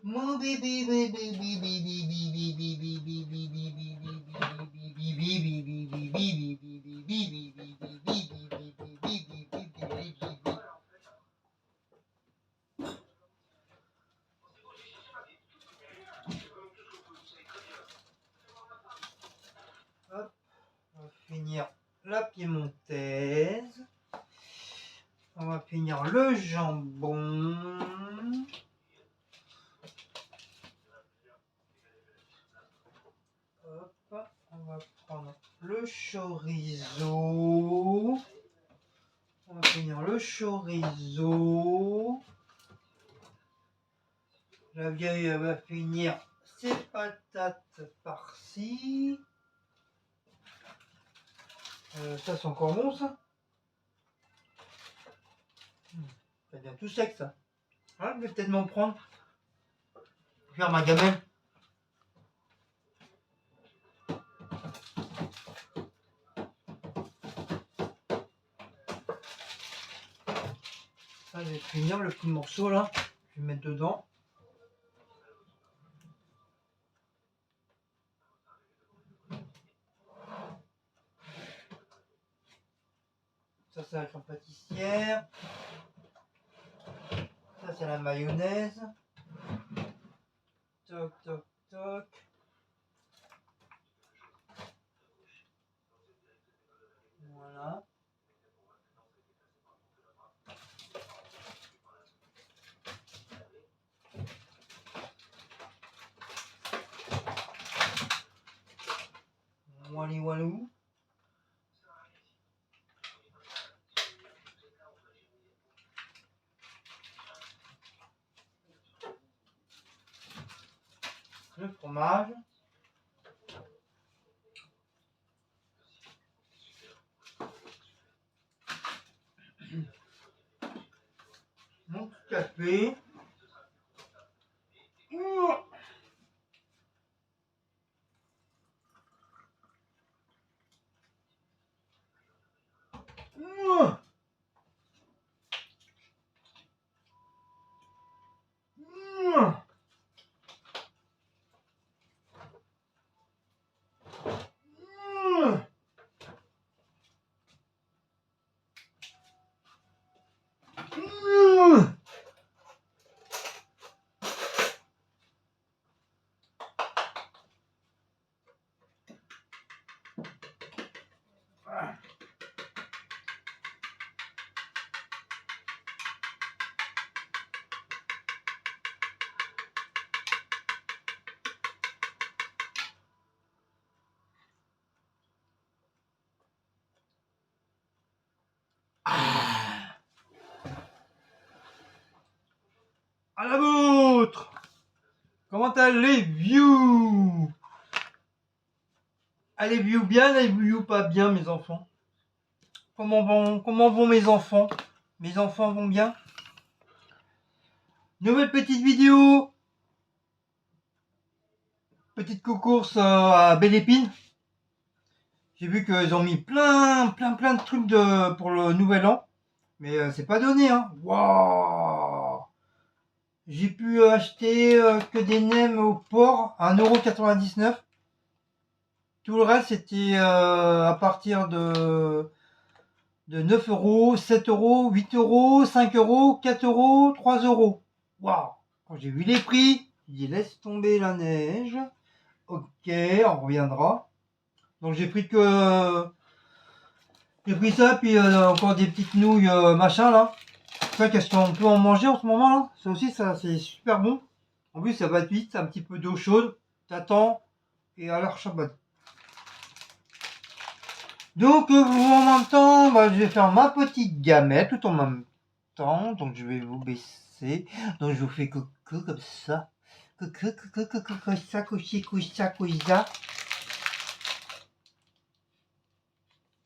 Mon bébé, bébé, bébé, bébé, bébé, bébé, bébé, hop, on va finir la piémontaise. On va finir le jambon. Hop, on va prendre le chorizo. On va finir le chorizo. La vieille elle va finir ses patates par-ci. Ça c'est encore bon ça. Ça devient tout sec ça. Ouais, je vais peut-être m'en prendre. Faire ma gamelle. Ça, je vais finir le petit morceau là. Je vais mettre dedans. Ça c'est la crème pâtissière. Ça c'est la mayonnaise. Toc toc toc. Voilà. Wally walou. Le fromage. Mon petit café. À la vôtre. Comment allez view? Allez view bien, allez view pas bien mes enfants? Comment vont mes enfants? Mes enfants vont bien? Nouvelle petite vidéo. Petite course à Belle Épine. J'ai vu qu'ils ont mis plein de trucs pour le nouvel an. Mais c'est pas donné hein. Waouh. J'ai pu acheter que des nems au port à 1,99 €. Tout le reste c'était à partir de 9 €, 7 €, 8 €, 5 €, 4 €, 3 €. Waouh. Quand j'ai vu les prix, j'ai dit laisse tomber la neige. Ok, on reviendra. Donc j'ai pris ça, puis encore des petites nouilles machin là. Ça, qu'est-ce qu'on peut en manger en ce moment là? Ça aussi, ça c'est super bon. En plus, ça va vite, un petit peu d'eau chaude. T'attends et alors charbonne. Donc en même temps, bah, je vais faire ma petite gamelle tout en même temps. Donc je vais vous baisser. Donc je vous fais coucou comme ça. Coucou, coucou, coucou, comme ça, couchi, coucha, coucha.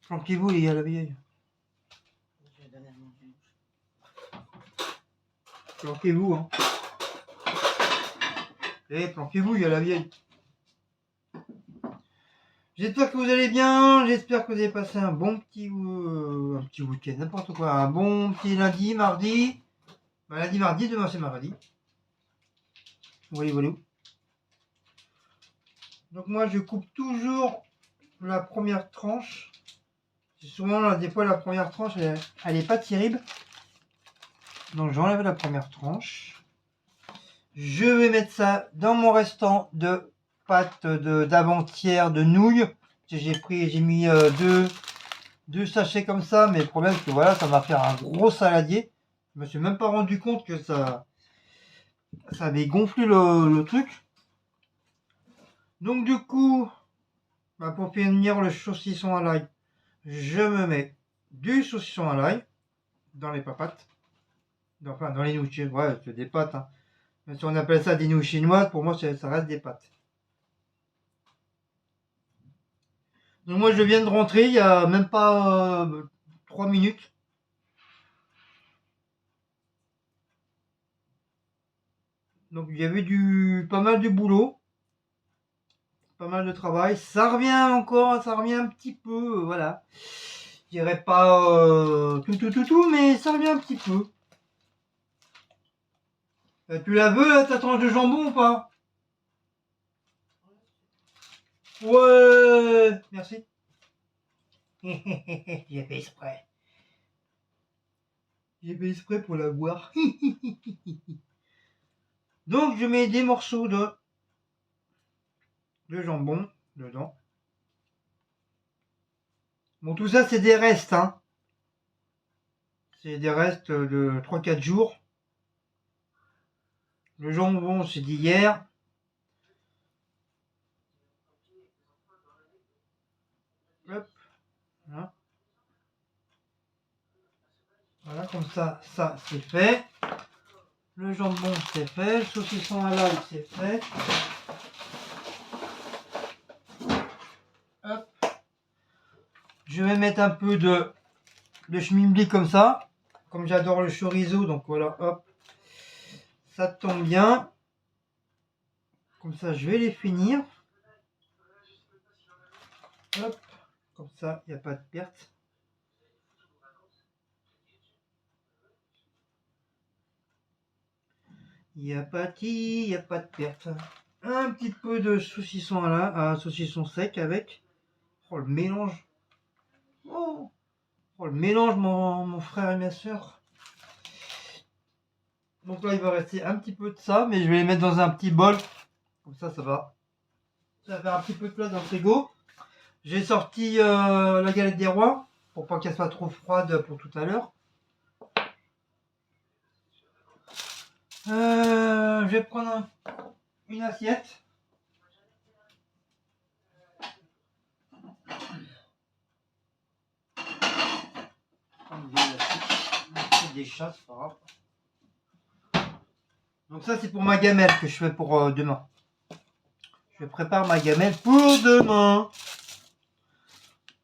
Planquez-vous les gars, la vieille. Planquez-vous hein. Eh, planquez-vous, il y a la vieille. J'espère que vous allez bien, j'espère que vous avez passé un bon petit week-end, n'importe quoi, un bon petit lundi, mardi. Bah, lundi, mardi, demain c'est mardi. Voilà, voilà. Donc moi je coupe toujours la première tranche. Souvent là, des fois la première tranche elle est pas terrible. Donc j'enlève la première tranche. Je vais mettre ça dans mon restant de pâte d'avant-hier de nouilles. J'ai mis deux sachets comme ça, mais le problème c'est que voilà, ça va faire un gros saladier. Je me suis même pas rendu compte que ça avait gonflé le truc. Donc du coup, bah, pour finir le saucisson à l'ail, je me mets du saucisson à l'ail dans les papates. Enfin, dans les nouilles, ouais, c'est des pâtes. Hein. Même si on appelle ça des nouilles chinoises, pour moi, ça reste des pâtes. Donc moi, je viens de rentrer, il y a même pas 3 minutes. Donc il y avait pas mal de boulot, pas mal de travail. Ça revient encore, ça revient un petit peu, voilà. Je dirais pas tout, mais ça revient un petit peu. Tu la veux, là, ta tranche de jambon ou pas? Ouais, merci. J'ai fait exprès. J'ai fait exprès pour la boire. Donc je mets des morceaux de jambon dedans. Bon, tout ça c'est des restes, hein. C'est des restes de 3-4 jours. Le jambon c'est d'hier. Hop, voilà. Voilà, comme ça c'est fait. Le jambon c'est fait. Le saucisson à l'ail c'est fait. Hop. Je vais mettre un peu de schmilblick comme ça. Comme j'adore le chorizo, donc voilà, hop. Ça tombe bien. Comme ça, je vais les finir. Hop. Comme ça, il n'y a pas de perte. Il n'y a pas de perte. Un petit peu de saucisson saucisson sec avec. Oh, le mélange. Oh, le mélange, mon frère et ma soeur. Donc là, il va rester un petit peu de ça, mais je vais les mettre dans un petit bol. Comme ça va. Ça va faire un petit peu de place dans le frigo. J'ai sorti la galette des rois pour pas qu'elle soit trop froide pour tout à l'heure. Je vais prendre une assiette. Des chats, c'est pas grave. Donc ça c'est pour ma gamelle que je fais pour demain. Je prépare ma gamelle pour demain.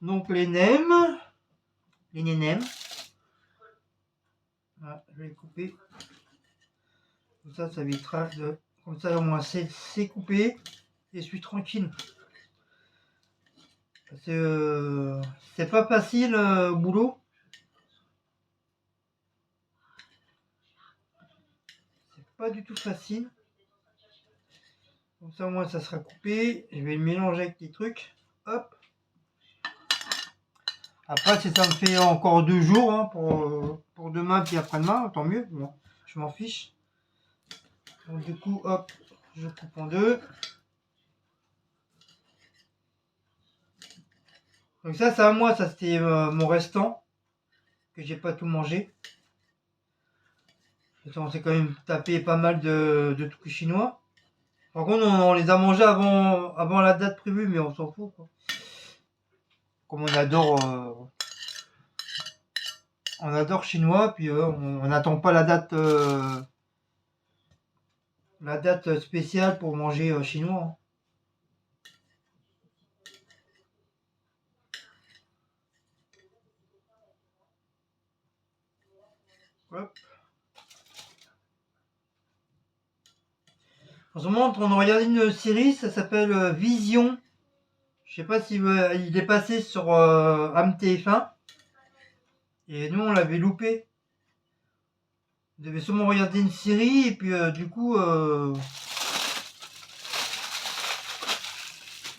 Donc les nems. Les nénems. Voilà, je vais les couper. Comme ça évitera de... Comme ça au moins c'est coupé. Et je suis tranquille. C'est pas facile au boulot. C'est pas du tout facile. Comme ça au moins ça sera coupé. Je vais le mélanger avec les trucs. Hop. Après si ça me fait encore 2 jours hein, pour demain puis après-demain, tant mieux. Bon, je m'en fiche. Donc du coup hop, je coupe en deux. Donc ça c'est à moi, ça c'était mon restant. Que j'ai pas tout mangé. On s'est quand même tapé pas mal de trucs chinois. Par contre, on les a mangés avant la date prévue, mais on s'en fout. Quoi. Comme on adore chinois, puis on n'attend pas la date spéciale pour manger chinois. Hop. En ce moment, on regarde une série, ça s'appelle Vision. Je sais pas si il est passé sur AMTF1. Et nous, on l'avait loupé. Vous devez sûrement regarder une série, et puis du coup,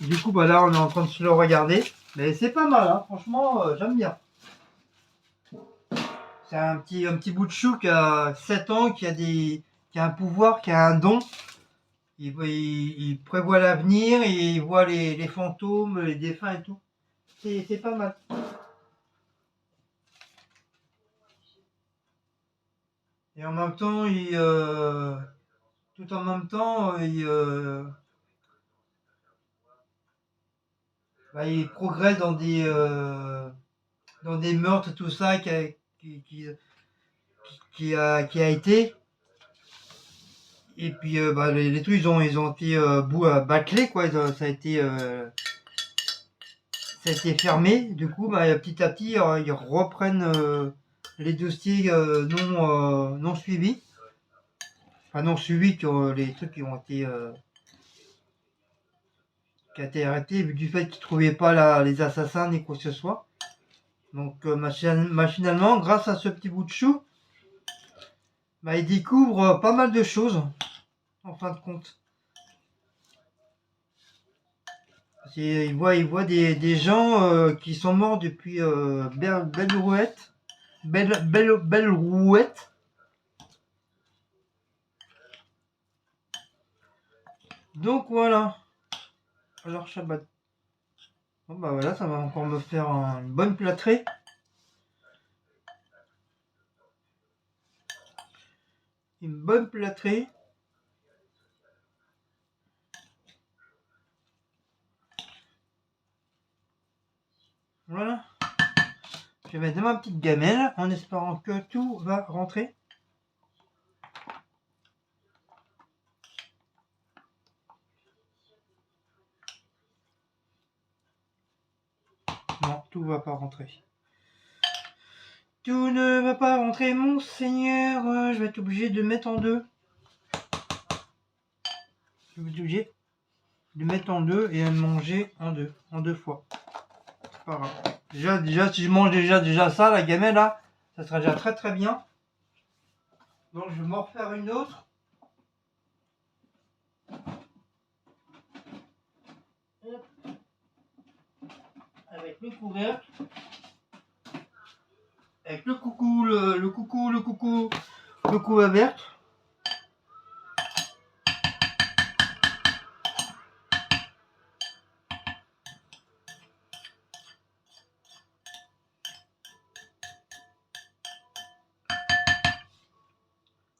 Du coup, bah là, on est en train de se le regarder. Mais c'est pas mal, hein. Franchement, j'aime bien. C'est un petit bout de chou qui a 7 ans, qui a un pouvoir, qui a un don. Il prévoit l'avenir, et il voit les fantômes, les défunts et tout. C'est pas mal. Et en même temps, tout en même temps, il progresse dans des meurtres, tout ça, qui, qui, qui a été. Et puis les trucs ils ont été bâclés quoi, ça a été fermé. Du coup petit à petit ils reprennent les dossiers non suivis, enfin non suivis, les trucs qui ont été arrêtés du fait qu'ils trouvaient pas les assassins ni quoi que ce soit. Donc machinalement, grâce à ce petit bout de chou, ils découvrent pas mal de choses en fin de compte. Il voit des gens qui sont morts depuis Belle Rouette. Belle Rouette. Donc voilà. Alors Shabbat. Bon bah voilà, ça va encore me faire une bonne plâtrée. Une bonne plâtrée. Voilà. Je vais mettre dans ma petite gamelle en espérant que tout va rentrer. Non, tout va pas rentrer. Tout ne va pas rentrer, mon Seigneur. Je vais être obligé de mettre en deux. Je vais être obligé de mettre en deux et à manger en deux fois. C'est pas grave. Déjà, si je mange déjà ça, la gamelle là, ça sera déjà très très bien. Donc je vais m'en refaire une autre. Avec le couvercle. Avec le coucou, le couvercle.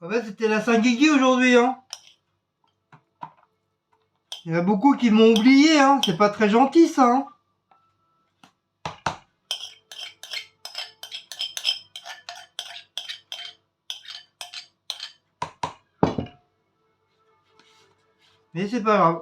En fait, c'était la Saint-Guigui aujourd'hui, hein. Il y en a beaucoup qui m'ont oublié, hein. C'est pas très gentil, ça, hein. Mais c'est pas grave.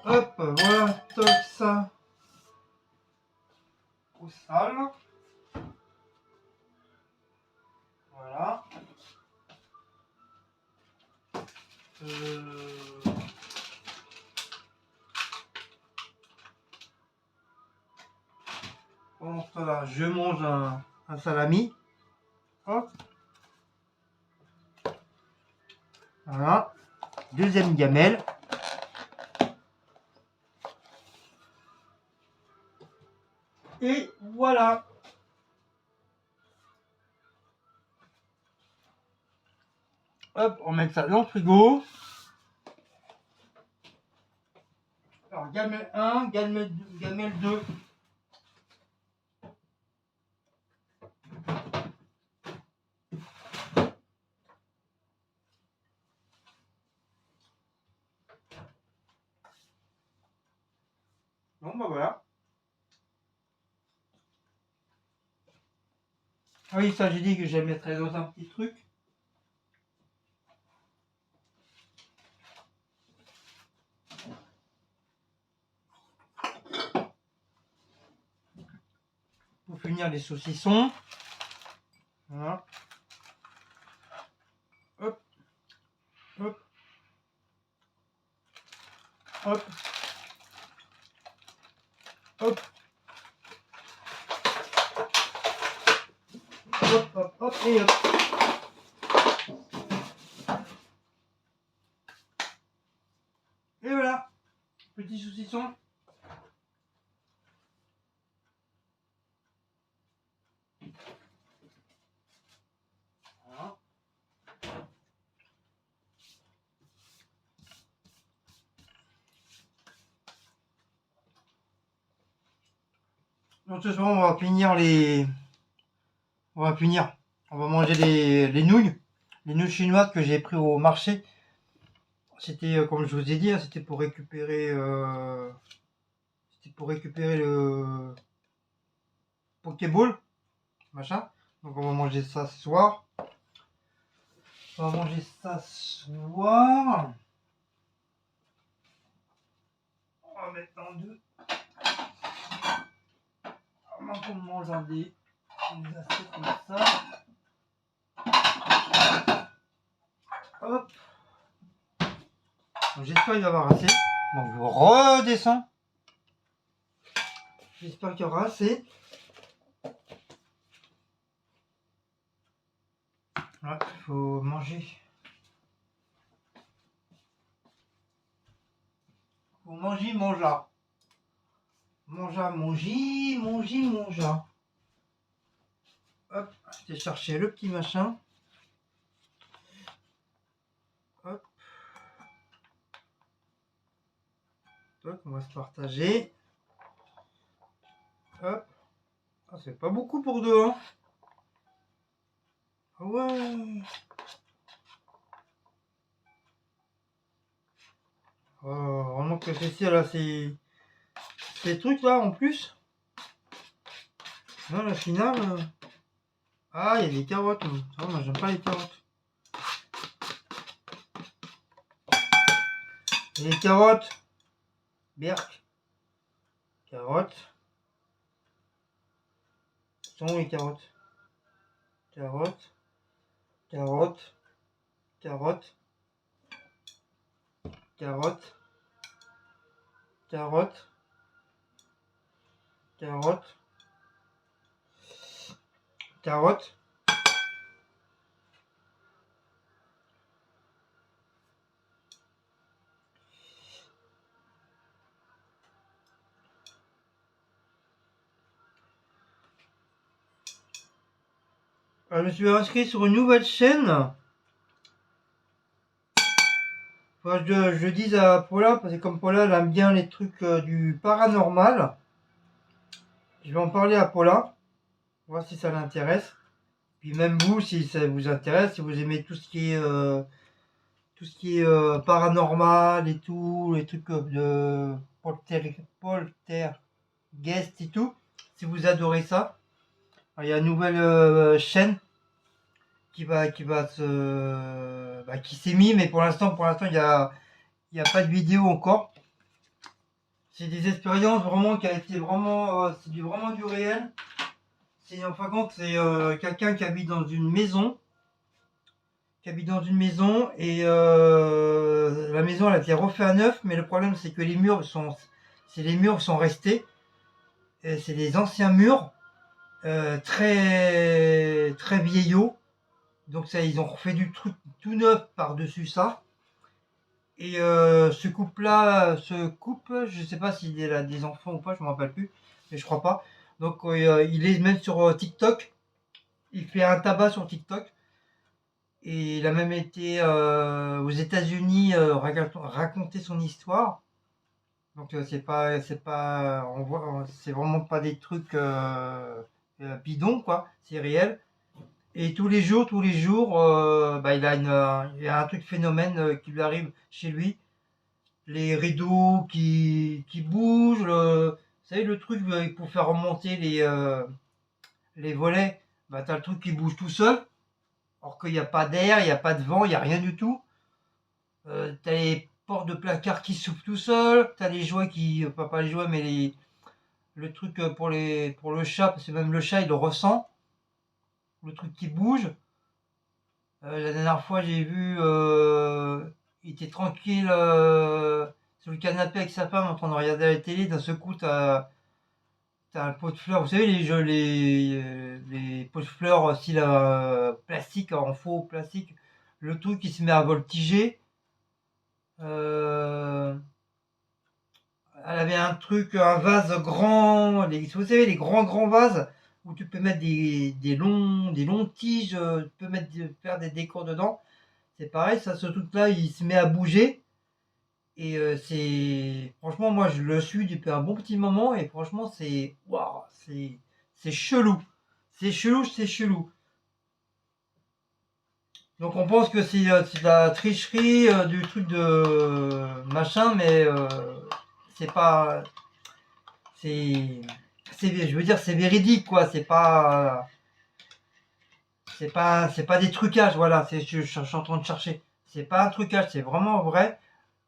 Hop, voilà, toc ça. Au sale. Voilà. Pendant ce temps-là, je mange un salami. Hop. Voilà. Deuxième gamelle. Et voilà. Hop, on met ça dans le frigo. Alors, gamelle 1, gamelle 2. Bon, bah voilà. Ah oui, ça, j'ai dit que je la mettrais dans un petit truc. Pour finir les saucissons. Voilà. Hop. Hop. Hop. Hop. hop, hop, hop, et hop. Et voilà, petit saucisson. Voilà. Donc ce soir, on va finir les... On va finir. On va manger les nouilles. Les nouilles chinoises que j'ai pris au marché. C'était, comme je vous ai dit, hein, c'était pour récupérer... C'était pour récupérer le Pokéball. Machin. Donc on va manger ça ce soir. On va manger ça ce soir. On va mettre en deux. On mange dans des assiettes comme ça. Hop. J'espère qu'il va y avoir assez. Donc je redescends. J'espère qu'il y aura assez. Ouais, il faut manger. Faut manger, mangea. Mangea, mangea. Hop, je vais chercher le petit machin. Hop. Hop, on va se partager. Hop. Ah, c'est pas beaucoup pour deux, hein. Ah ouais. Oh, vraiment que c'est ça là, ces trucs là en plus. Là, la finale. Ah, il y a des carottes. Ça, moi, j'aime pas les carottes. Et les carottes. Berk. Carottes. Sont où les carottes? Carottes. Carottes. Carottes. Carottes. Carottes. Carottes. Carottes. Je me suis inscrit sur une nouvelle chaîne. Enfin, je dis à Paula, parce que comme Paula elle aime bien les trucs du paranormal, je vais en parler à Paula, voir si ça l'intéresse. Puis même vous, si ça vous intéresse, si vous aimez tout ce qui est paranormal et tout, les trucs de poltergeist et tout, si vous adorez ça, il y a une nouvelle chaîne qui s'est mis, mais pour l'instant, il y a pas de vidéo encore. C'est des expériences vraiment qui a été vraiment, c'est vraiment du réel. C'est en fin de compte, c'est quelqu'un qui habite dans une maison, et la maison elle a été refaite à neuf, mais le problème c'est que les murs sont restés. Et c'est des anciens murs très très vieillots. Donc ça, ils ont refait du truc tout neuf par-dessus ça. Et ce couple, je sais pas s'il a des enfants ou pas, je me rappelle plus, mais je crois pas. Donc il est même sur TikTok. Il fait un tabac sur TikTok. Et il a même été aux États-Unis raconter son histoire. Donc c'est vraiment pas des trucs bidons quoi. C'est réel. Et tous les jours, il a un truc phénomène qui lui arrive chez lui. Les rideaux qui bougent, vous savez le truc pour faire remonter les volets, bah t'as le truc qui bouge tout seul, alors qu'il n'y a pas d'air, il n'y a pas de vent, il n'y a rien du tout. T'as les portes de placard qui s'ouvrent tout seul, t'as les jouets pas les jouets, mais le truc pour le chat, parce que même le chat il le ressent, le truc qui bouge. La dernière fois, j'ai vu, il était tranquille sur le canapé avec sa femme en train de regarder la télé. D'un seul coup, t'as un pot de fleurs, vous savez, les pots de fleurs style plastique, en faux plastique, le truc qui se met à voltiger. Euh, Elle avait un truc, un vase grand, vous savez, les grands vases où tu peux mettre des longs tiges, tu peux faire des décors dedans. C'est pareil, ça, ce truc-là, il se met à bouger. Et franchement, moi, je le suis depuis un bon petit moment. Et franchement, waouh, c'est chelou. C'est chelou, c'est chelou. Donc, on pense que c'est de la tricherie, du truc de machin, mais c'est pas. C'est. Je veux dire, c'est véridique, quoi. C'est pas des trucages, voilà. Je suis en train de chercher. C'est pas un trucage, c'est vraiment vrai.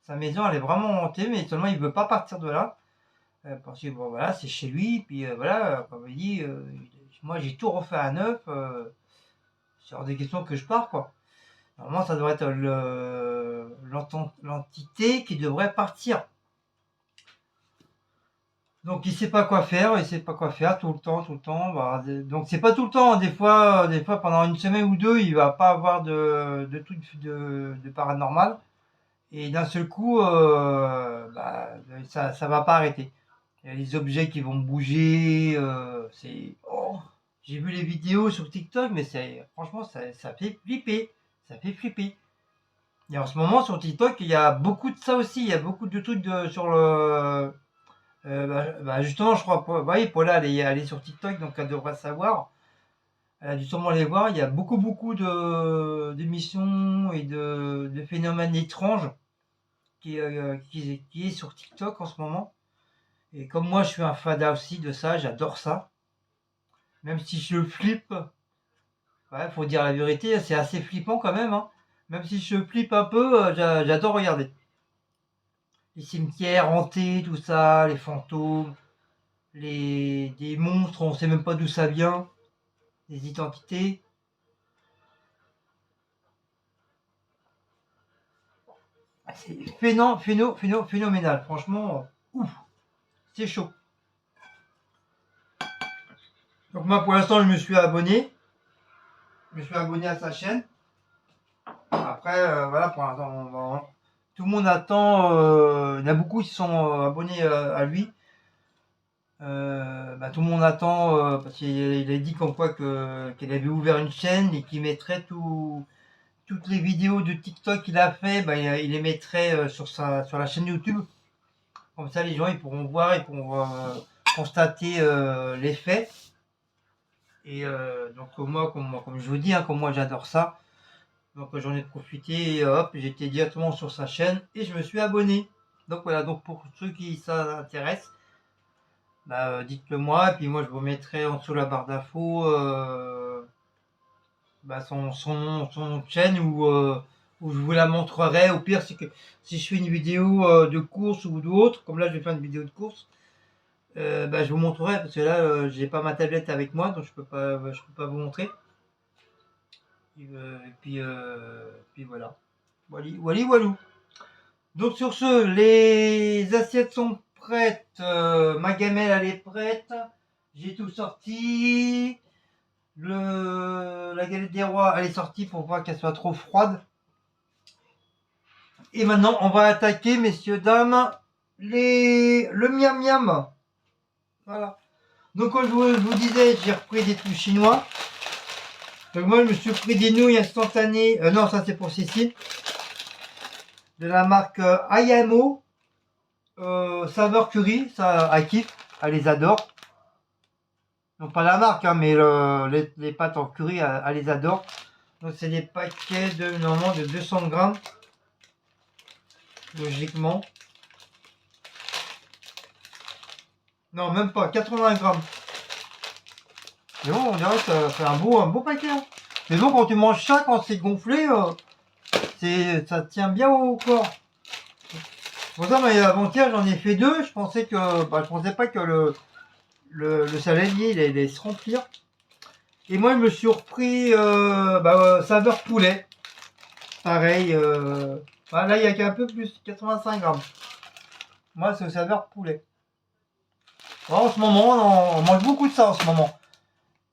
Sa maison, elle est vraiment hantée, mais seulement il veut pas partir de là. Parce que bon, voilà, c'est chez lui. Puis voilà, comme il dit, moi j'ai tout refait à neuf. C'est hors des questions que je pars, quoi. Normalement, ça devrait être l'entité qui devrait partir. Donc il sait pas quoi faire, il sait pas quoi faire tout le temps, tout le temps. Bah, donc c'est pas tout le temps, hein. Des fois pendant une semaine ou deux, il va pas avoir de truc de paranormal. Et d'un seul coup, bah, ça va pas arrêter. Il y a les objets qui vont bouger. Oh, j'ai vu les vidéos sur TikTok, mais franchement, ça fait flipper. Ça fait flipper. Et en ce moment, sur TikTok, il y a beaucoup de ça aussi. Il y a beaucoup de trucs sur le. Justement, je crois, vous voyez, Paula, elle est sur TikTok, donc elle devrait savoir. Elle a dû sûrement les voir. Il y a beaucoup d'émissions et de phénomènes étranges qui est sur TikTok en ce moment. Et comme moi, je suis un fada aussi de ça, j'adore ça. Même si je flippe, ouais, faut dire la vérité, c'est assez flippant quand même, hein. Même si je flippe un peu, j'adore regarder. Les cimetières hantés, tout ça, les fantômes, des monstres, on sait même pas d'où ça vient, des identités. C'est phénoménal, franchement, ouf, c'est chaud. Donc moi pour l'instant je me suis abonné. Je me suis abonné à sa chaîne. Après, voilà, pour l'instant, tout le monde attend. Il y en a beaucoup qui sont abonnés à lui. Tout le monde attend parce qu'il a dit comme quoi qu'il avait ouvert une chaîne et qu'il mettrait toutes les vidéos de TikTok qu'il a fait, il les mettrait sur la chaîne YouTube. Comme ça, les gens ils pourront voir, ils pourront constater les faits. Et donc comme je vous dis, hein, comme moi j'adore ça. Donc j'en ai profité et hop, j'étais directement sur sa chaîne et je me suis abonné. Donc voilà, donc pour ceux qui s'intéressent, dites-le moi et puis moi je vous mettrai en dessous la barre d'infos son chaîne où je vous la montrerai. Au pire, c'est que si je fais une vidéo de course ou d'autre, comme là je vais faire une vidéo de course, je vous montrerai parce que là j'ai pas ma tablette avec moi donc je peux pas vous montrer. Et puis voilà. Walou. Donc sur ce, les assiettes sont prêtes, ma gamelle elle est prête, j'ai tout sorti, la galette des rois elle est sortie pour pas qu'elle soit trop froide. Et maintenant on va attaquer, messieurs, dames, le miam miam. Voilà. Donc comme je vous disais, j'ai repris des trucs chinois. Donc moi je me suis pris des nouilles instantanées, non ça c'est pour Cécile, de la marque Ayamo. Saveur curry, ça elle kiffe, elle les adore. Donc pas la marque, hein, mais les pâtes en curry, elle les adore. Donc c'est des paquets normalement de 200 grammes, logiquement. Non, même pas, 80 grammes. Mais bon, on dirait que ça fait un beau paquet, hein. Mais bon, quand tu manges ça, quand c'est gonflé, ça tient bien au corps. Pour ça, mais avant-hier, j'en ai fait deux. Je pensais pas que le saladier il allait se remplir. Et moi, je me suis repris saveur poulet. Pareil. Là, il y a qu'un peu plus, 85 grammes. Moi, c'est saveur poulet. En ce moment, on mange beaucoup de ça en ce moment.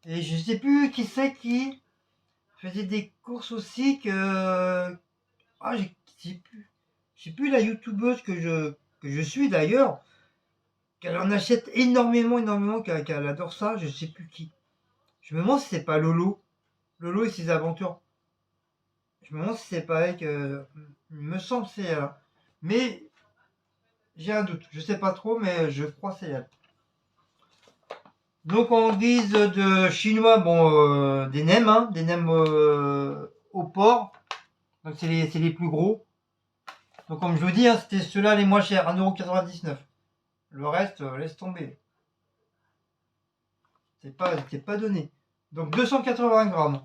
Et je sais plus qui c'est qui faisait des courses aussi que... Ah, je sais plus la youtubeuse que je suis d'ailleurs, qu'elle en achète énormément, qu'elle adore ça, je sais plus qui. Je me demande si c'est pas Lolo. Lolo et ses aventures. Je me demande si c'est pas elle que... Il me semble que c'est elle, hein. Mais j'ai un doute. Je sais pas trop, mais je crois que c'est elle. Donc en guise de chinois, bon, des nems, hein, des nems au porc. Donc c'est les plus gros. Donc comme je vous dis, hein, c'était ceux-là les moins chers, 1,99 €. Le reste, laisse tomber. C'est pas donné. Donc 280 grammes.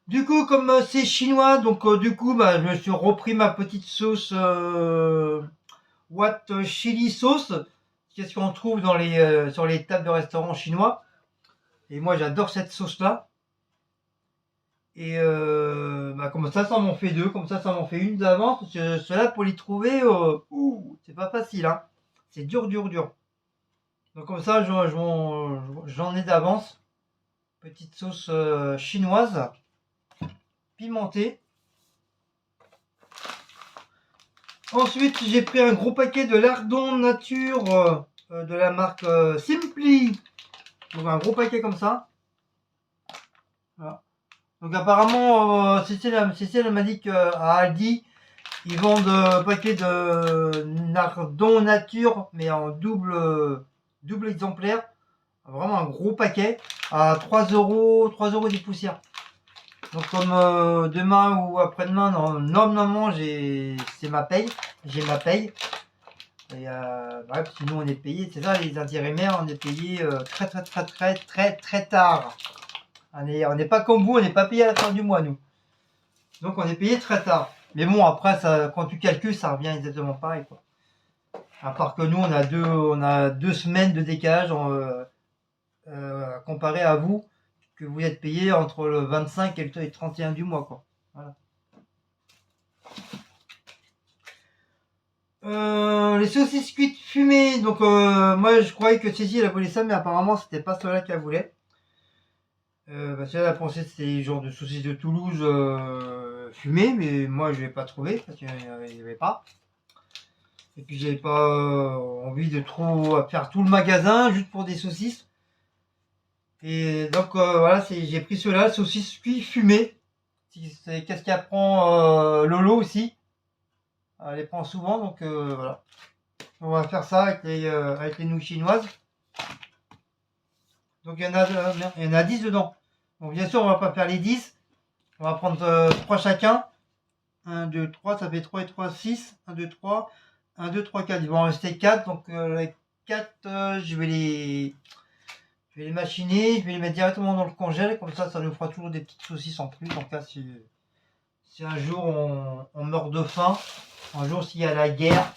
Du coup, comme c'est chinois, donc du coup, bah, je me suis repris ma petite sauce What Chili Sauce. Qu'est-ce qu'on trouve dans sur les tables de restaurants chinois. Et moi, j'adore cette sauce-là. Et bah, comme ça m'en fait deux. Comme ça m'en fait une d'avance. Parce que cela, pour les trouver, c'est pas facile, hein. C'est dur. Donc comme ça, j'en ai d'avance. Petite sauce chinoise, pimentée. Ensuite, j'ai pris un gros paquet de lardons nature de la marque Simply. Donc un gros paquet comme ça. Voilà. Donc apparemment, Cécile m'a dit qu'à Aldi, ils vendent un paquet de lardons nature, mais en double exemplaire. Vraiment un gros paquet à 3 € des poussières. Donc comme demain ou après-demain, normalement c'est ma paye, j'ai ma paye. Et bref, sinon on est payé, c'est ça les intérimaires, on est payé très tard. On n'est pas comme vous, on n'est pas payé à la fin du mois nous. Donc on est payé très tard. Mais bon après ça, quand tu calcules, ça revient exactement pareil quoi. À part que nous on a 2 semaines de décalage comparé à vous, que vous êtes payé entre le 25 et le 31 du mois quoi. Voilà. Les saucisses cuites fumées. Donc moi je croyais que Cécile elle voulait ça, mais apparemment c'était pas cela qu'elle voulait. Parce qu'elle a pensé que c'était les genres de saucisses de Toulouse fumées, mais moi je l'ai pas trouvé parce qu'il n'y avait pas. Et puis j'avais pas envie de trop faire tout le magasin juste pour des saucisses. Et donc voilà, j'ai pris cela, saucisses cuites fumées. Qu'est-ce qu'elle prend Lolo aussi. Elle les prend souvent, donc voilà. On va faire ça avec les nouilles chinoises. Donc il y en a 10 dedans. Donc bien sûr, on va pas faire les 10. On va prendre 3 chacun. 1, 2, 3, ça fait 3 et 3, 6. 1, 2, 3. 1, 2, 3, 4. Il va en rester 4. Donc les 4, je vais les machiner. Je vais les mettre directement dans le congèle. Comme ça nous fera toujours des petites saucisses en plus. En cas si un jour on meurt de faim, un jour s'il y a la guerre,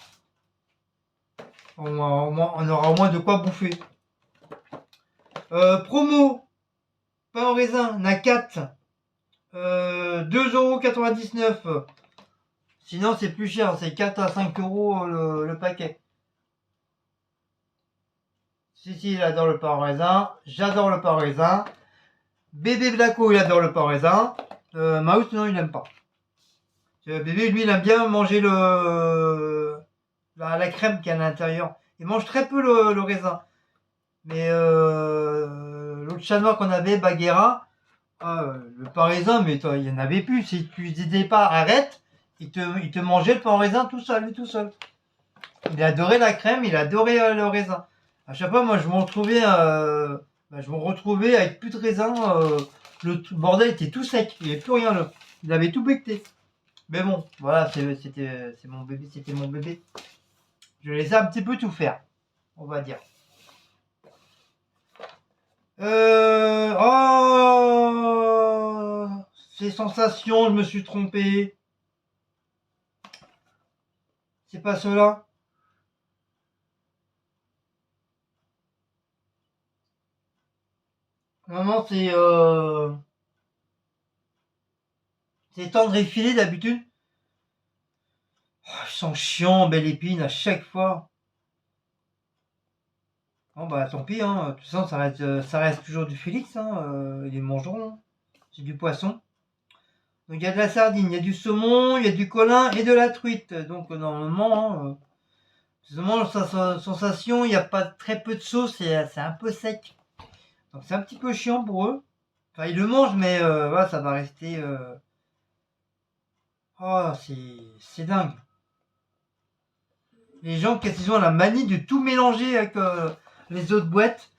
on aura au moins de quoi bouffer. Promo, pain au raisin, n'a 4. 2,99 €. Sinon, c'est plus cher, c'est 4 à 5 € le paquet. Si, il adore le pain au raisin. J'adore le pain au raisin. Bébé Blacko, il adore le pain au raisin. Mouse, non, il n'aime pas. Bébé, lui, il aime bien manger la crème qu'il y a à l'intérieur. Il mange très peu le raisin. Mais l'autre chat noir qu'on avait, Bagheera, le pain raisin, mais toi, il n'y en avait plus. Si tu disais pas arrête, il te mangeait le pain en raisin tout seul, lui tout seul. Il adorait la crème, il adorait le raisin. À chaque fois, moi, je me retrouvais avec plus de raisin. Le bordel était tout sec, il n'y avait plus rien là. Il avait tout becté. Mais bon, voilà, c'est mon bébé, c'était mon bébé. Je laissais un petit peu tout faire, on va dire. Oh, ces sensations, je me suis trompé. C'est pas cela. Normalement, c'est tendre et filé d'habitude. Oh, ils sont chiants, belle épine, à chaque fois. Bon bah tant pis, hein. De toute façon ça reste toujours du Félix, hein. Ils les mangeront, hein. C'est du poisson. Donc il y a de la sardine, il y a du saumon, il y a du colin et de la truite. Donc normalement, hein, justement, sensation, il n'y a pas très peu de sauce, c'est un peu sec. Donc c'est un petit peu chiant pour eux. Enfin, ils le mangent, mais voilà, ça va rester. Oh, c'est dingue. Les gens, qu'est-ce qu'ils ont la manie de tout mélanger avec les autres boîtes.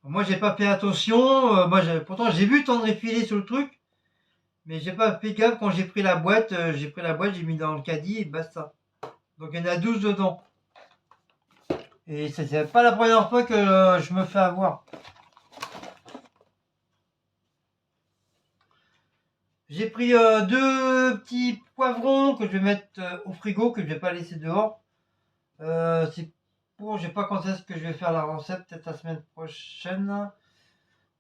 Moi, j'ai pas fait attention. Pourtant, j'ai vu tendre filer sur le truc, mais j'ai pas fait gaffe quand j'ai pris la boîte. J'ai mis dans le caddie et basta. Donc il y en a 12 dedans. Et c'est pas la première fois que je me fais avoir. J'ai pris deux petits poivrons que je vais mettre au frigo, que je vais pas laisser dehors. C'est pour, je sais pas quand est-ce que je vais faire la recette, peut-être la semaine prochaine.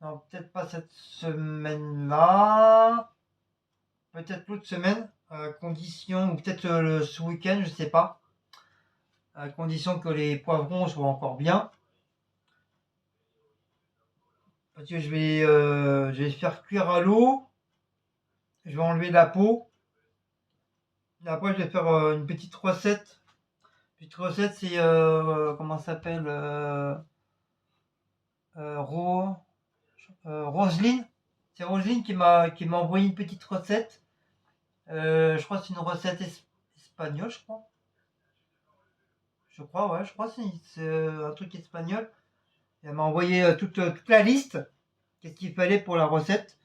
Non, peut-être pas cette semaine-là. Peut-être l'autre semaine, à condition, ou peut-être ce week-end, je sais pas. À condition que les poivrons soient encore bien. Parce que je vais les faire cuire à l'eau. Je vais enlever la peau. Et après, je vais faire une petite recette. Petite recette, c'est comment ça s'appelle Ro- Roselyne. C'est Roselyne qui m'a envoyé une petite recette. Je crois que c'est une recette espagnole, je crois. Je crois, ouais, je crois que c'est un truc espagnol. Elle m'a envoyé toute la liste. Qu'est-ce qu'il fallait pour la recette.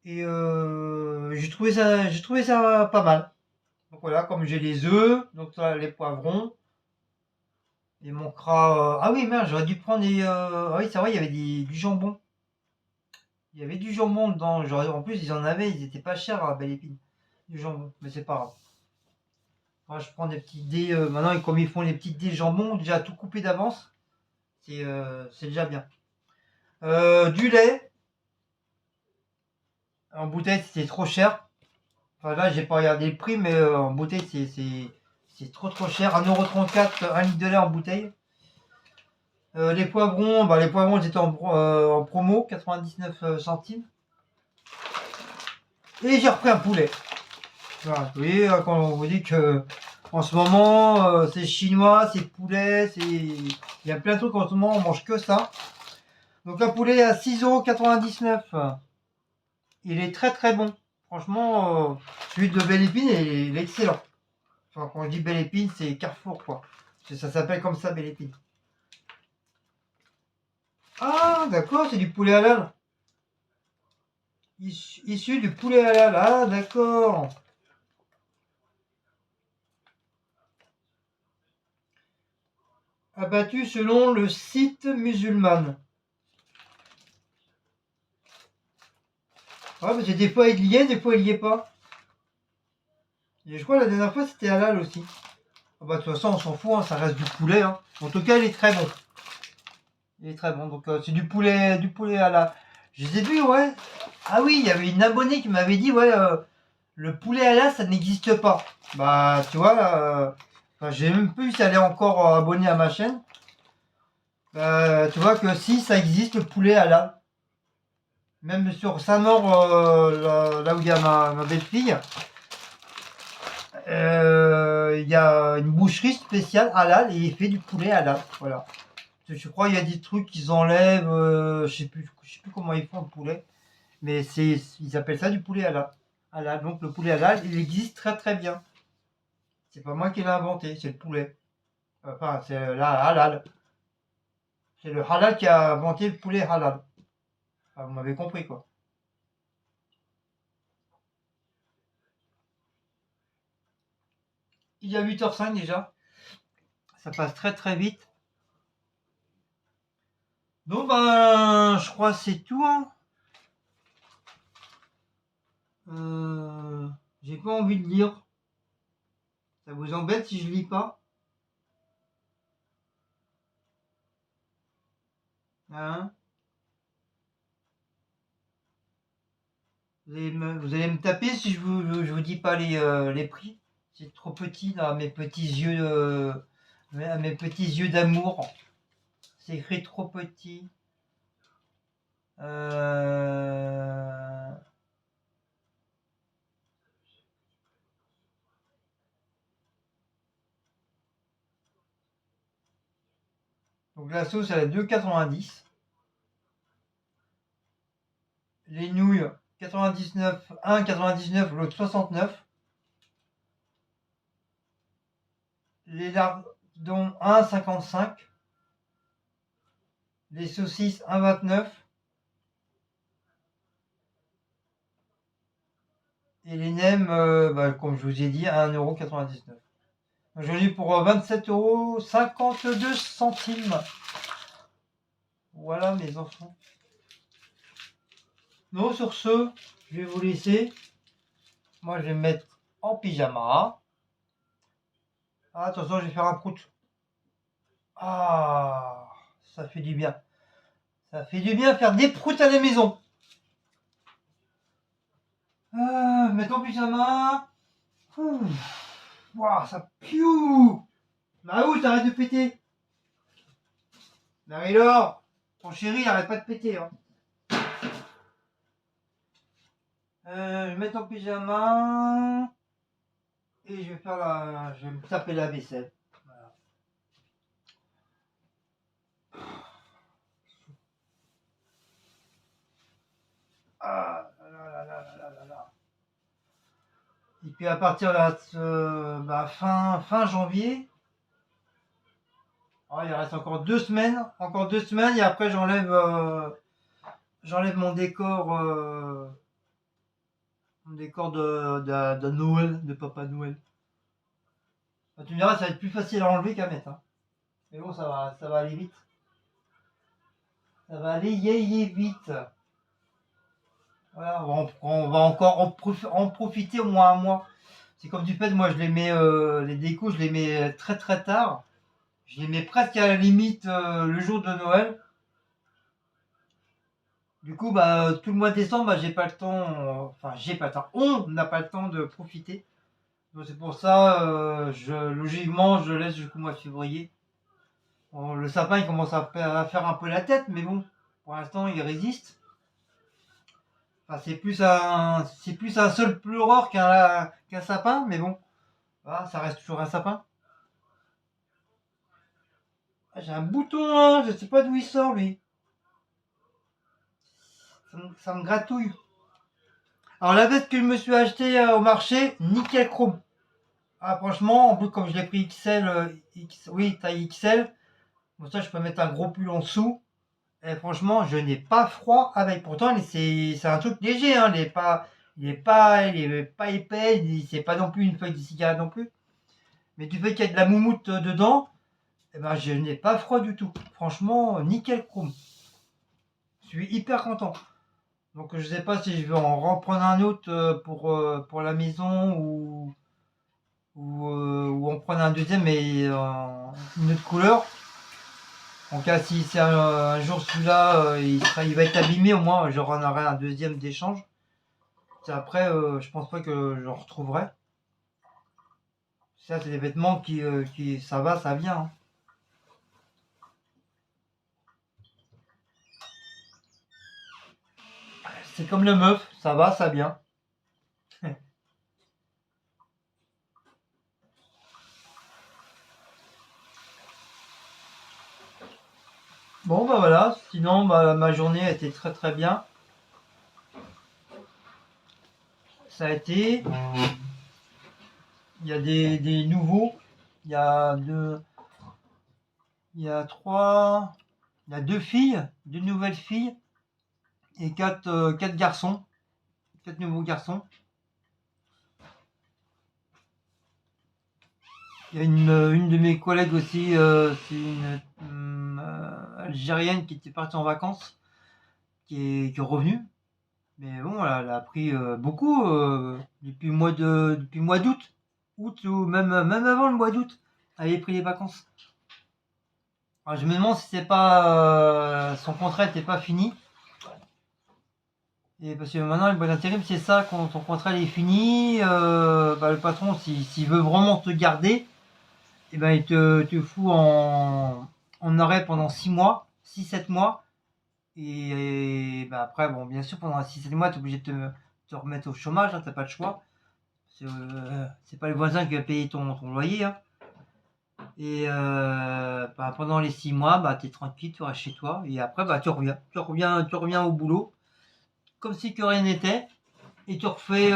Et j'ai trouvé ça pas mal. Donc voilà, comme j'ai les œufs, donc là, les poivrons. Il manquera. Ah oui, merde, j'aurais dû prendre des. Ah oui, c'est vrai, il y avait du jambon. Il y avait du jambon dedans. En plus, ils en avaient, ils étaient pas chers à Belle Épine. Du jambon, mais c'est pas grave. Moi, je prends des petits dés. Maintenant, comme ils font les petits dés jambon, déjà tout coupé d'avance, c'est déjà bien. Du lait. En bouteille, c'était trop cher. Enfin, là, j'ai pas regardé le prix, mais en bouteille, c'est trop cher. 1,34 €, 1 litre de lait en bouteille. Les poivrons, ils étaient en promo, 99 centimes. Et j'ai repris un poulet. Voilà. Vous voyez, quand on vous dit que en ce moment, c'est chinois, c'est poulet, il y a plein de trucs en ce moment, on mange que ça. Donc un poulet à 6,99 €. Il est très très bon. Franchement, celui de Belle Épine, il est excellent. Enfin, quand je dis Belle Épine, c'est Carrefour, quoi. Ça s'appelle comme ça, Belle Épine. Ah, d'accord, c'est du poulet halal. Issu du poulet halal. Ah, d'accord. Abattu selon le site musulman. Ouais, parce que des fois il y est, des fois il y est pas. Et je crois que la dernière fois c'était halal aussi. Ah bah de toute façon on s'en fout, hein, ça reste du poulet, hein. En tout cas il est très bon. Il est très bon. Donc c'est du poulet halal. Je les ai vus, ouais. Ah oui, il y avait une abonnée qui m'avait dit, ouais, le poulet halal ça n'existe pas. Bah tu vois, enfin, j'ai même plus si elle est encore abonnée à ma chaîne. Tu vois que si ça existe le poulet halal. Même sur Saint-Maur, là où il y a ma belle-fille, il y a une boucherie spéciale halal et il fait du poulet halal. Voilà. Je crois qu'il y a des trucs qu'ils enlèvent, je sais plus comment ils font le poulet, mais ils appellent ça du poulet halal. Halal. Donc le poulet halal, il existe très très bien. C'est pas moi qui l'ai inventé, c'est le poulet. Enfin, c'est la halal. C'est le halal qui a inventé le poulet halal. Enfin, vous m'avez compris quoi. Il y a 8h05 déjà. Ça passe très très vite. Donc ben, je crois que c'est tout, hein. Euh, j'ai pas envie de lire. Ça vous embête si je lis pas? Hein? Vous allez me taper si je vous dis pas les prix. C'est trop petit là, à mes petits yeux d'amour. C'est écrit trop petit. Donc la sauce elle est 2,90. Les nouilles 99, 1,99, l'autre 69. Les lardons 1,55. Les saucisses 1,29. Et les nems, comme je vous ai dit, à 1,99 €. J'en ai eu pour 27,52 €. Voilà mes enfants. Donc sur ce, je vais vous laisser. Moi je vais me mettre en pyjama. Ah, attention, je vais faire un prout. Ah, ça fait du bien. Ça fait du bien faire des proutes à la maison. Ah, mettre en pyjama. Ouah, ça piou. Marie, t'arrêtes de péter. Marie-Laure, ton chéri, arrête pas de péter. Hein. Je vais mettre en pyjama. Et je vais je vais me taper la vaisselle. Voilà. Ah là là là là là là là. Et puis à partir de fin janvier, il reste encore 2 semaines. Encore 2 semaines et après j'enlève mon décor. Mon décor de Noël, de Papa Noël. Tu me diras, ça va être plus facile à enlever qu'à mettre. Hein. Mais bon, ça va aller vite. Ça va aller vite. Voilà, on va encore en profiter au moins un mois. C'est comme du fait, moi je les mets, les décos, je les mets très très tard. Je les mets presque à la limite le jour de Noël. Du coup, tout le mois de décembre, j'ai pas le temps. Enfin, j'ai pas le temps. On n'a pas le temps de profiter. Donc c'est pour ça, logiquement, je laisse jusqu'au mois de février. Bon, le sapin, il commence à faire un peu la tête, mais bon, pour l'instant, il résiste. Enfin, c'est plus un seul pleureur qu'un sapin, mais bon, voilà, ça reste toujours un sapin. Ah, j'ai un bouton, hein, je sais pas d'où il sort, lui. Ça me gratouille. Alors, la veste que je me suis achetée au marché, nickel chrome. Ah, franchement, en plus, comme je l'ai pris XL, oui, taille XL, bon, ça, je peux mettre un gros pull en dessous. Et franchement, je n'ai pas froid avec. Pourtant, c'est un truc léger, hein. Il est pas épais, c'est pas non plus une feuille de cigarette non plus. Mais du fait qu'il y a de la moumoute dedans, eh ben, je n'ai pas froid du tout. Franchement, nickel chrome. Je suis hyper content. Donc, je sais pas si je vais en reprendre un autre pour la maison ou en prendre un deuxième mais une autre couleur. En cas si c'est un jour celui-là il va être abîmé, au moins j'en aurai un deuxième d'échange. Après je pense pas que je retrouverai. Ça c'est des vêtements qui ça va, ça vient. Hein. C'est comme le meuf, ça va, ça vient. Bon voilà, sinon ma journée a été très très bien. Ça a été. Il y a des nouveaux. Il y a deux. Il y a trois. Il y a 2 filles, 2 nouvelles filles et 4 garçons. 4 nouveaux garçons. Il y a une de mes collègues aussi, c'est une Algérienne qui était partie en vacances, qui est revenue. Mais bon, elle a pris beaucoup depuis le mois d'août. Août ou même avant le mois d'août, elle avait pris les vacances. Alors, je me demande si c'est pas son contrat n'était pas fini. Et parce que maintenant, le bon intérim, c'est ça, quand ton contrat est fini, le patron, s'il veut vraiment te garder, et ben il te fout en arrêt pendant 6 mois, 6-7 mois. Bah, après, bon, bien sûr, pendant 6-7 mois, tu es obligé de te remettre au chômage, hein, t'as pas le choix. C'est pas les voisins qui vont payer ton loyer. Hein. Bah, pendant les 6 mois, bah, tu es tranquille, tu restes chez toi. Et après, bah, tu reviens au boulot, comme si que rien n'était. Et tu refais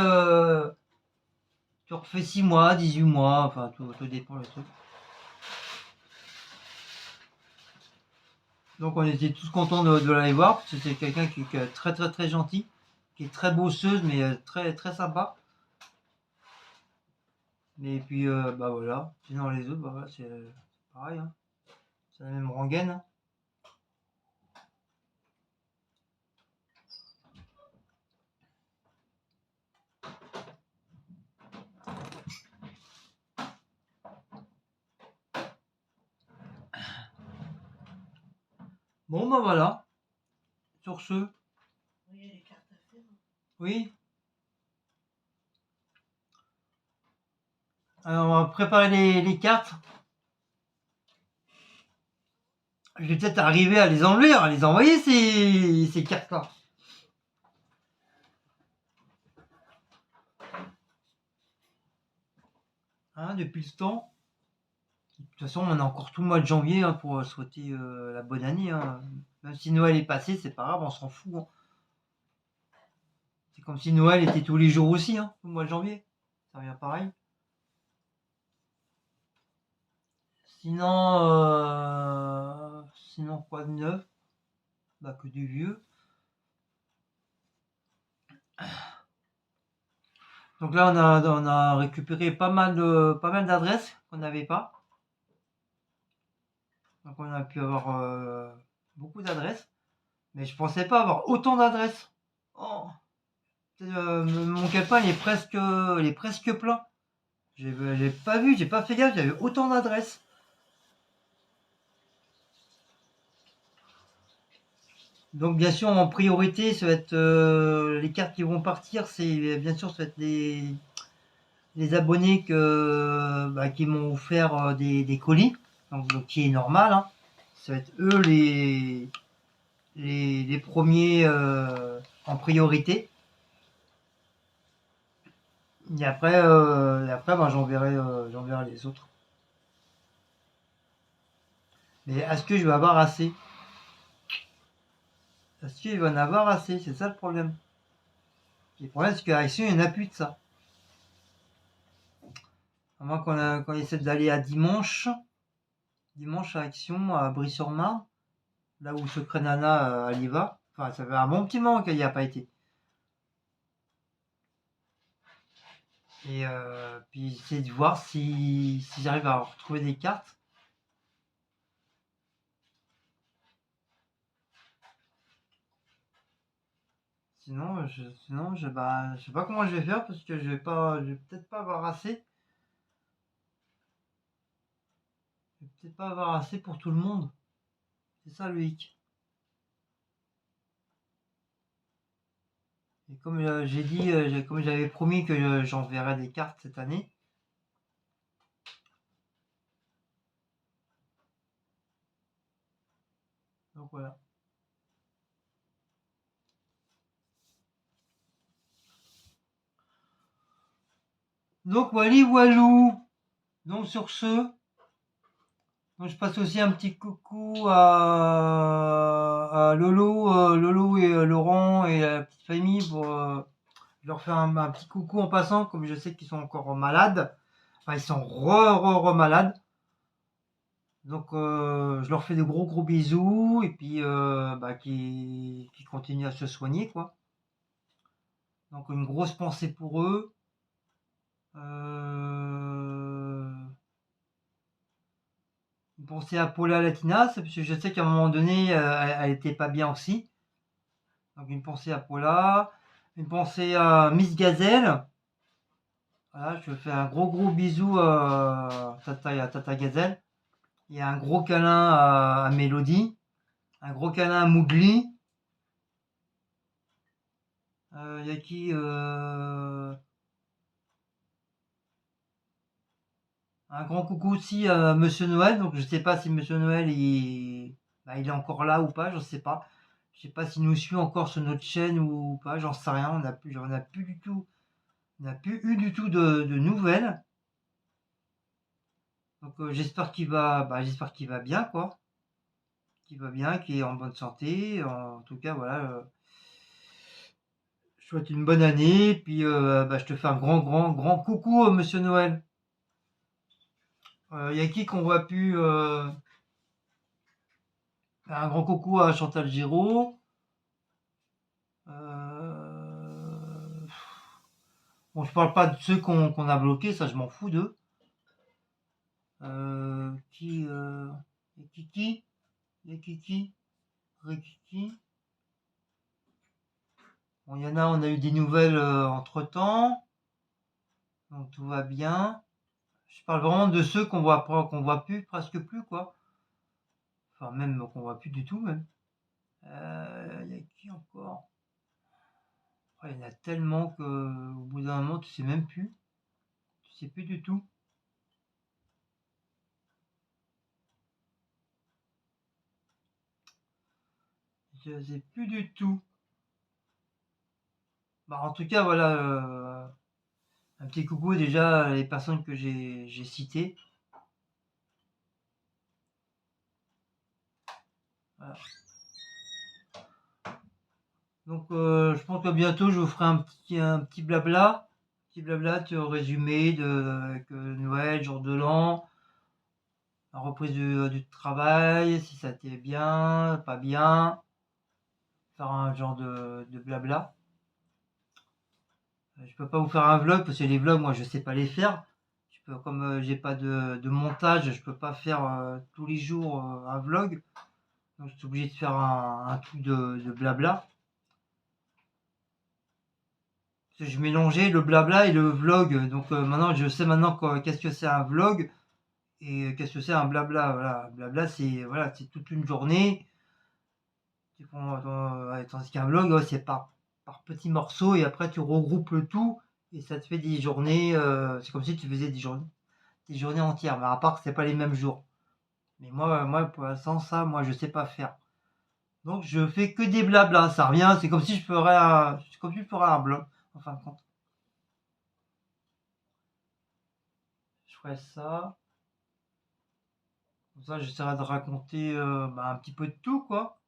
6 mois, 18 mois, enfin, tout dépend le truc. Donc, on était tous contents de l'aller voir, parce que c'est quelqu'un qui est très, très, très gentil, qui est très bosseuse, mais très, très sympa. Et puis, bah voilà. Sinon, les autres, bah, voilà, c'est pareil. Hein. C'est la même rengaine. Hein. Bon, bah voilà. Sur ce, oui. Alors, on va préparer les cartes. Je vais peut-être arriver à les enlever, à les envoyer, ces cartes-là. Hein, depuis le temps. De toute façon, on a encore tout le mois de janvier hein, pour souhaiter la bonne année. Hein. Même si Noël est passé, c'est pas grave, on s'en fout. Hein. C'est comme si Noël était tous les jours aussi, hein, tout le mois de janvier. Ça revient pareil. Sinon, sinon quoi de neuf? Bah que du vieux. Donc là, on a récupéré pas mal d'adresses qu'on n'avait pas. Donc on a pu avoir beaucoup d'adresses. Mais je pensais pas avoir autant d'adresses. Oh, mon calepin il est presque plein. J'ai pas vu, j'ai pas fait gaffe, il y avait autant d'adresses. Donc bien sûr en priorité, ça va être les cartes qui vont partir, c'est bien sûr ça va être les abonnés qui m'ont offert des colis, donc qui est normal. Hein. Ça va être eux les premiers en priorité. Et après ben, j'enverrai les autres. Mais est-ce que je vais avoir assez? Est-ce qu'il va en avoir assez? C'est ça le problème. Le problème, c'est qu'à Action, il n'y en a plus de ça. À moins qu'on essaie d'aller à dimanche à Action, à Brie-sur-Marne, là où Secret Nana elle y va. Enfin, ça fait un bon petit moment qu'elle n'y a pas été. Et puis essayer de voir si j'arrive à retrouver des cartes. Sinon, je sais pas comment je vais faire parce que je vais peut-être pas avoir assez. Je vais peut-être pas avoir assez pour tout le monde. C'est ça le hic. Et comme j'ai dit, comme j'avais promis que j'enverrais des cartes cette année. Donc voilà. Donc voilà, voilou. Donc sur ce, donc je passe aussi un petit coucou à Lolo, Lolo et Laurent et la petite famille pour je leur fais un petit coucou en passant, comme je sais qu'ils sont encore malades. Enfin, ils sont re malades. Donc je leur fais de gros gros bisous et puis qui continuent à se soigner quoi. Donc une grosse pensée pour eux. Euh, une pensée à Paula Latina, parce que je sais qu'à un moment donné, elle était pas bien aussi. Donc une pensée à Paula, une pensée à Miss Gazelle. Voilà, je fais un gros gros bisou à Tata Gazelle. Et un gros câlin à Mélodie. Un gros câlin à Mougli. Il y a qui Un grand coucou aussi à Monsieur Noël. Donc je sais pas si Monsieur Noël il est encore là ou pas, je sais pas. Je sais pas s'il nous suit encore sur notre chaîne ou pas, j'en sais rien. On a plus du tout, on n'a plus eu du tout de nouvelles. Donc j'espère qu'il va bien quoi, qu'il va bien, qu'il est en bonne santé. En tout cas voilà, je souhaite une bonne année. Puis je te fais un grand coucou Monsieur Noël. Il y a qui qu'on voit plus un grand coucou à Chantal Giraud. Euh, Bon, je parle pas de ceux qu'on a bloqués, ça je m'en fous d'eux. Qui les Kiki, les Kiki, Rikiki. Bon, il y en a, on a eu des nouvelles entre temps, donc tout va bien. Je parle vraiment de ceux qu'on voit pas, qu'on voit plus, presque plus quoi. Enfin même qu'on voit plus du tout même. Il y a qui encore? Il y en a tellement que au bout d'un moment tu sais même plus, tu sais plus du tout. Je sais plus du tout. Bah, en tout cas, voilà, un petit coucou déjà à les personnes que j'ai citées. Voilà. Donc, je pense que bientôt je vous ferai un petit blabla de résumé avec Noël, jour de l'an, la reprise du travail, si ça a été bien, pas bien, faire un genre de blabla. Je peux pas vous faire un vlog parce que les vlogs, moi, je sais pas les faire. Comme j'ai pas de montage, je peux pas faire tous les jours un vlog. Donc, je suis obligé de faire un truc de blabla. Parce que je mélangeais le blabla et le vlog. Donc, maintenant, je sais maintenant qu'est-ce que c'est un vlog et qu'est-ce que c'est un blabla. Voilà, blabla, c'est toute une journée. Tandis qu'un vlog, ouais, c'est par petits morceaux et après tu regroupes le tout et ça te fait des journées. C'est comme si tu faisais des journées entières. Mais à part que c'est pas les mêmes jours. Mais moi, pour l'instant, ça, moi, je sais pas faire. Donc je fais que des blabla, ça revient, c'est comme si je ferais un blog, en fin de compte. Je ferais ça. Comme ça, j'essaierai de raconter un petit peu de tout, quoi.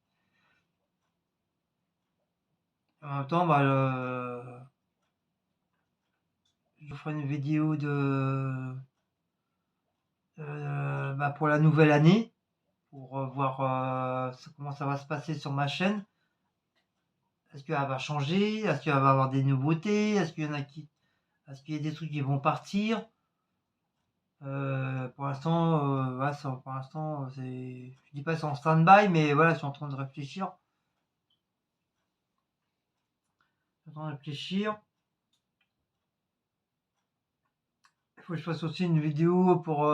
En même temps, je ferai une vidéo pour la nouvelle année, pour voir comment ça va se passer sur ma chaîne. Est-ce qu'elle va changer? Est-ce qu'elle va avoir des nouveautés? Est-ce qu'il y a des trucs qui vont partir? Pour l'instant, pour l'instant, je dis pas c'est en stand-by, mais voilà, je suis en train de réfléchir. Je suis en train de réfléchir. Il faut que je fasse aussi une vidéo pour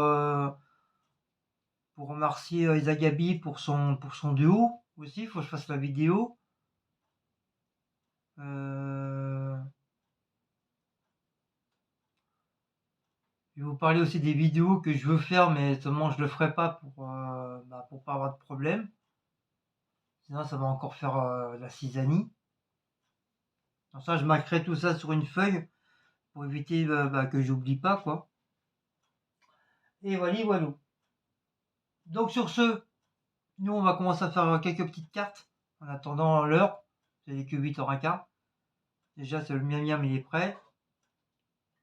remercier Isa Gabi pour son duo aussi. Il faut que je fasse la vidéo. Euh, je vais vous parler aussi des vidéos que je veux faire, mais seulement je le ferai pas pour pas avoir de problème. Sinon, ça va encore faire la cisanie. Comme ça, je marquerai tout ça sur une feuille pour éviter que j'oublie pas, quoi. Et voilà, voilà. Donc sur ce, nous on va commencer à faire quelques petites cartes en attendant l'heure. C'est que 8h15. Déjà, c'est le miam miam, il est prêt.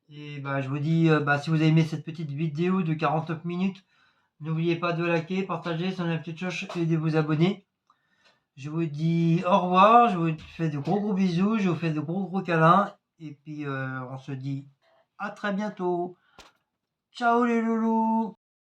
Et je vous dis, si vous avez aimé cette petite vidéo de 49 minutes, n'oubliez pas de liker, partager, sonner la petite cloche et de vous abonner. Je vous dis au revoir, je vous fais de gros bisous, je vous fais de gros câlins. Et puis on se dit à très bientôt. Ciao les loulous!